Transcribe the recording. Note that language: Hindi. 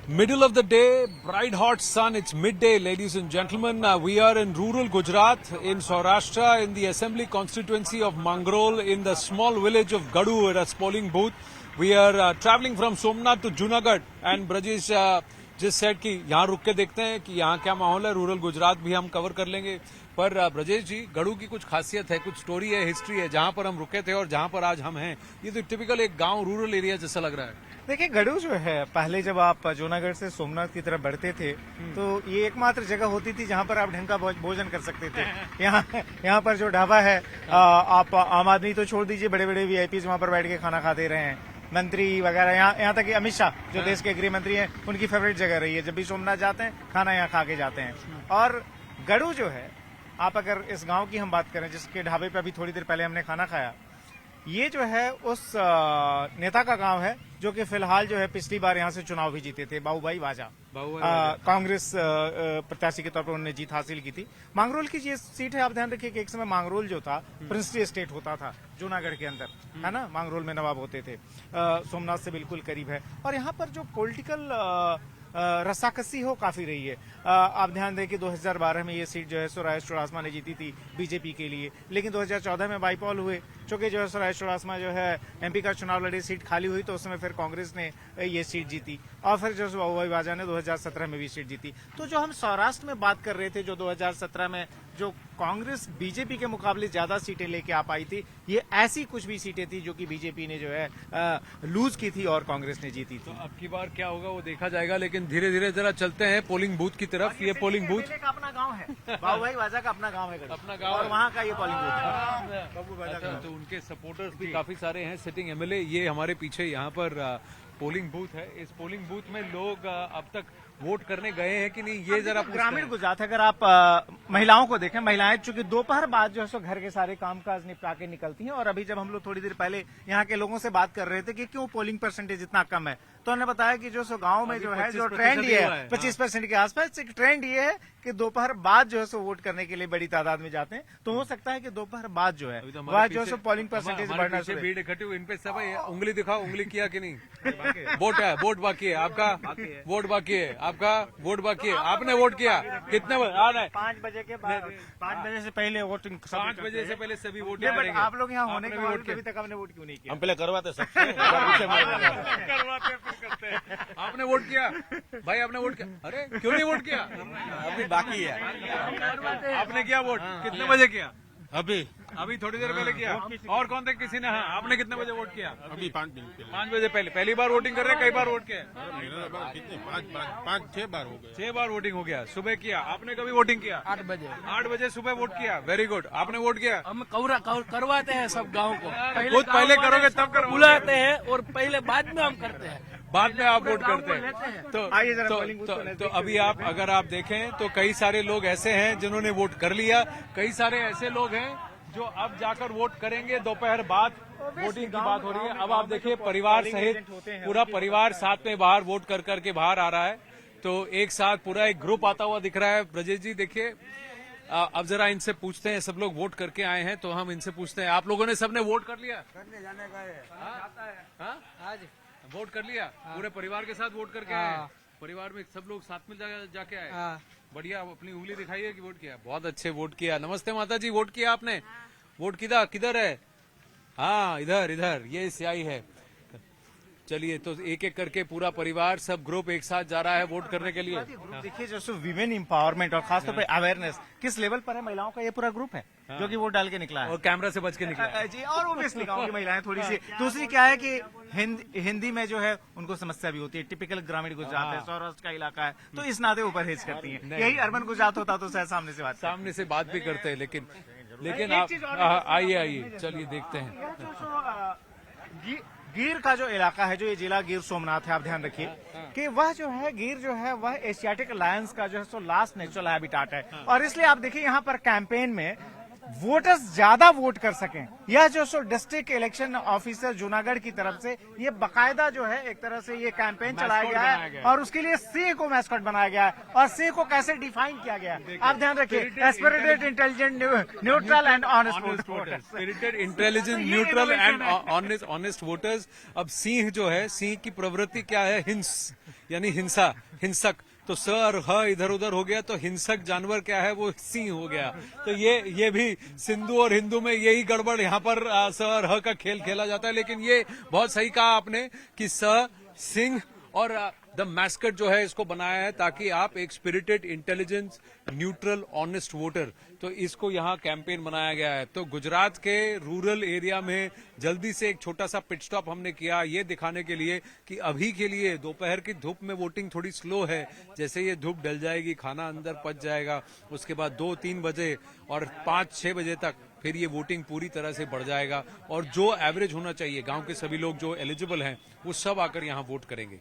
Middle of the day, bright hot sun. It's midday, ladies and gentlemen. We are in rural Gujarat, in Saurashtra, in the assembly constituency of Mangrol, in the small village of Gadu at a polling booth. We are traveling from Somnath to Junagadh, and Brajesh just said कि यहाँ रुक के देखते हैं कि यहाँ क्या माहौल है. रूरल गुजरात भी हम कवर कर लेंगे. पर ब्रजेश जी, गढ़ू की कुछ खासियत है, कुछ स्टोरी है, हिस्ट्री है. जहाँ पर हम रुके थे और जहाँ पर आज हम हैं, ये तो टिपिकल एक गांव, रूरल एरिया जैसा लग रहा है. देखिए, गढ़ू जो है, पहले जब आप जूनागढ़ से सोमनाथ की तरफ बढ़ते थे तो ये एकमात्र जगह होती थी जहाँ पर आप ढंग का भोजन कर सकते थे. यहाँ पर जो ढाबा है, आप आम आदमी तो छोड़ दीजिए, बड़े बड़े वीआईपीज वहाँ पर बैठ के खाना खाते रहे हैं. मंत्री वगैरह, यहाँ तक कि अमित शाह जो देश के गृह मंत्री हैं, उनकी फेवरेट जगह रही है. जब भी सोमनाथ जाते हैं, खाना यहाँ खा के जाते हैं. और गढ़ू जो है, आप अगर इस गांव की हम बात करें, जिसके ढाबे पे अभी थोड़ी देर पहले हमने खाना खाया, ये जो है उस नेता का गांव है जो कि फिलहाल जो है पिछली बार यहाँ से चुनाव भी जीते थे, बाबूभाई वाजा. कांग्रेस प्रत्याशी के तौर पर उन्होंने जीत हासिल की थी. मांगरोल की ये सीट है. आप ध्यान रखिए कि एक समय मांगरोल जो था प्रिंसली स्टेट होता था जूनागढ़ के अंदर, है ना. मांगरोल में नवाब होते थे. सोमनाथ से बिल्कुल करीब है. और यहाँ पर जो पॉलिटिकल रस्साकसी हो काफी रही है. आप ध्यान दें कि 2012 में ये सीट जो है सुरेश चुड़ासमा ने जीती थी बीजेपी के लिए, लेकिन 2014 में बाईपॉल हुए, चूंकि जो है सुरेश चुड़ासमा जो है एमपी का चुनाव लड़े, सीट खाली हुई, तो उस समय फिर कांग्रेस ने ये सीट जीती. और फिर जो बाबूभाई वाजा ने 2017 में भी सीट जीती. तो जो हम सौराष्ट्र में बात कर रहे थे, जो 2017 में जो कांग्रेस बीजेपी के मुकाबले ज्यादा सीटें लेके आ पाई थी, ये ऐसी कुछ भी सीटें थी जो कि बीजेपी ने जो है लूज की थी और कांग्रेस ने जीती थी. तो अब की बार क्या होगा वो देखा जाएगा, लेकिन धीरे धीरे जरा चलते हैं पोलिंग बूथ की तरफ. ये पोलिंग बूथ का अपना गांव है, बाबूभाई वाजा का अपना गांव है, अपना गांव, और वहाँ का ये पोलिंग बूथ है. अच्छा, तो उनके सपोर्टर्स भी काफी सारे हैं. सिटिंग एमएलए ये हमारे पीछे यहाँ पर पोलिंग बूथ है. इस पोलिंग बूथ में लोग अब तक वोट करने गए हैं कि नहीं, ये जरा ग्रामीण गुजरात, अगर आप महिलाओं को देखें, महिलाएं चूंकि दोपहर बाद जो है सो घर के सारे कामकाज निपटा के निकलती हैं. और अभी जब हम लोग थोड़ी देर पहले यहाँ के लोगों से बात कर रहे थे कि क्यों पोलिंग परसेंटेज इतना कम है, तो उन्होंने बताया कि जो सो गांव में जो है जो ट्रेंड ये है 25% के आसपास, एक ट्रेंड ये है कि दोपहर बाद जो है सो वोट करने के लिए बड़ी तादाद में जाते हैं. तो हो सकता है कि दोपहर बाद जो है वह जो है सो पोलिंग परसेंटेज बढ़ना शुरू. भीड़ इकट्ठी हुई, इन पे सब उंगली दिखाओ, उंगली किया कि नहीं. वोट है, वोट बाकी है आपका, वोट बाकी है आपका, वोट बाकी है. आपने वोट किया कितने बजे? 5 बजे के बाद, 5 बजे से पहले वोटिंग, 5 बजे से पहले सभी वोट करेंगे. आप लोग यहाँ होने के बाद अभी तक आपने वोट क्यों नहीं किया? हम पहले करवाते सबसे करते हैं. आपने वोट किया भाई, आपने वोट किया. अरे क्यों नहीं वोट किया? अभी बाकी है. आपने किया वोट? कितने बजे किया? अभी थोड़ी देर पहले किया. और कौन थे किसी ने? हाँ, आपने कितने बजे वोट किया? अभी 5 दिन पहले. 5 बजे पहले. पहली बार वोटिंग कर रहे हैं, कई बार वोट किया? कितने 5-6 बार हो गए. 6 बार वोटिंग हो गया. सुबह किया. आपने कभी वोटिंग किया? 8 बजे सुबह वोट किया. Very good. आपने वोट किया? हम करवाते हैं सब गाँव को. खुद पहले करोगे तब करो. बुलाते हैं और पहले बाद में हम करते हैं. बाद में आप वोट करते हैं. तो अभी आप अगर आप देखें तो कई सारे लोग ऐसे हैं जिन्होंने वोट कर लिया. कई सारे ऐसे लोग हैं जो अब जाकर वोट करेंगे. दोपहर बाद वोटिंग की बात हो रही है. अब आप देखिए, परिवार सहित पूरा परिवार साथ में बाहर वोट कर करके बाहर आ रहा है. तो एक साथ पूरा एक ग्रुप आता हुआ दिख रहा है. ब्रजेश जी देखिए, अब जरा इनसे पूछते हैं. सब लोग वोट करके आए हैं, तो हम इनसे पूछते हैं, आप लोगों ने सबने वोट कर लिया? करने जाने का है आज वोट कर लिया? पूरे परिवार के साथ वोट करके आए? परिवार में सब लोग साथ में जाके आए? बढ़िया. अपनी उंगली दिखाइए कि वोट किया. बहुत अच्छे, वोट किया. नमस्ते माता जी, वोट किया आपने? वोट किधर है? हाँ, इधर ये स्याही है. चलिए, तो एक एक करके पूरा परिवार, सब ग्रुप एक साथ जा रहा है वोट करने के लिए. देखिए, जो विमेन एम्पावरमेंट और खासतौर पर अवेयरनेस किस लेवल पर है, महिलाओं का ये पूरा ग्रुप है जो कि वोट डाल के निकला है. और कैमरा से बच के निकला जी. और ओबियसली गाँव की महिलाएं थोड़ी सी. दूसरी क्या है कि हिंदी में जो है उनको समस्या भी होती है. टिपिकल ग्रामीण गुजरात है, सौराष्ट्र का इलाका है, तो इस नाते ऊपर हेज करती है. यही अर्बन गुजरात होता तो शायद सामने से बात भी करते हैं. लेकिन आप आइए चलिए देखते हैं. गिर का जो इलाका है, जो ये जिला गिर सोमनाथ है, आप ध्यान रखिए कि वह जो है गिर जो है वह एशियाटिक लायंस का जो है सो लास्ट नेचुरल हैबिटाट है. और इसलिए आप देखिए यहाँ पर कैंपेन में वोटर्स ज्यादा वोट कर सकें, यह जो सो डिस्ट्रिक्ट इलेक्शन ऑफिसर जूनागढ़ की तरफ से ये बाकायदा जो है एक तरह से ये कैंपेन चलाया गया है. और उसके लिए सिंह को मैस्कॉट बनाया गया है. और सिंह को कैसे डिफाइन किया गया है, आप ध्यान रखिए. Aspirated, intelligent, neutral and honest voters. Spirited, intelligent, neutral and honest voters. अब सिंह जो है, सिंह की प्रवृत्ति क्या है? हिंस, यानी हिंसा, हिंसक। तो स और ह इधर उधर हो गया तो हिंसक जानवर क्या है वो सिंह हो गया। तो ये भी सिंधु और हिंदू में यही गड़बड़, यहाँ पर स और ह का खेल खेला जाता है। लेकिन ये बहुत सही कहा आपने कि स सिंह और द मैस्कट जो है इसको बनाया है ताकि आप एक spirited, intelligence, neutral, honest voter, तो इसको यहाँ कैंपेन बनाया गया है। तो गुजरात के रूरल एरिया में जल्दी से एक छोटा सा पिट स्टॉप हमने किया ये दिखाने के लिए कि अभी के लिए दोपहर की धूप में वोटिंग थोड़ी स्लो है। जैसे ये धूप ढल जाएगी, खाना अंदर पच जाएगा, उसके बाद 2-3 बजे और 5-6 बजे तक फिर ये वोटिंग पूरी तरह से बढ़ जाएगा और जो एवरेज होना चाहिए, गांव के सभी लोग जो एलिजिबल हैं वो सब आकर यहाँ वोट करेंगे।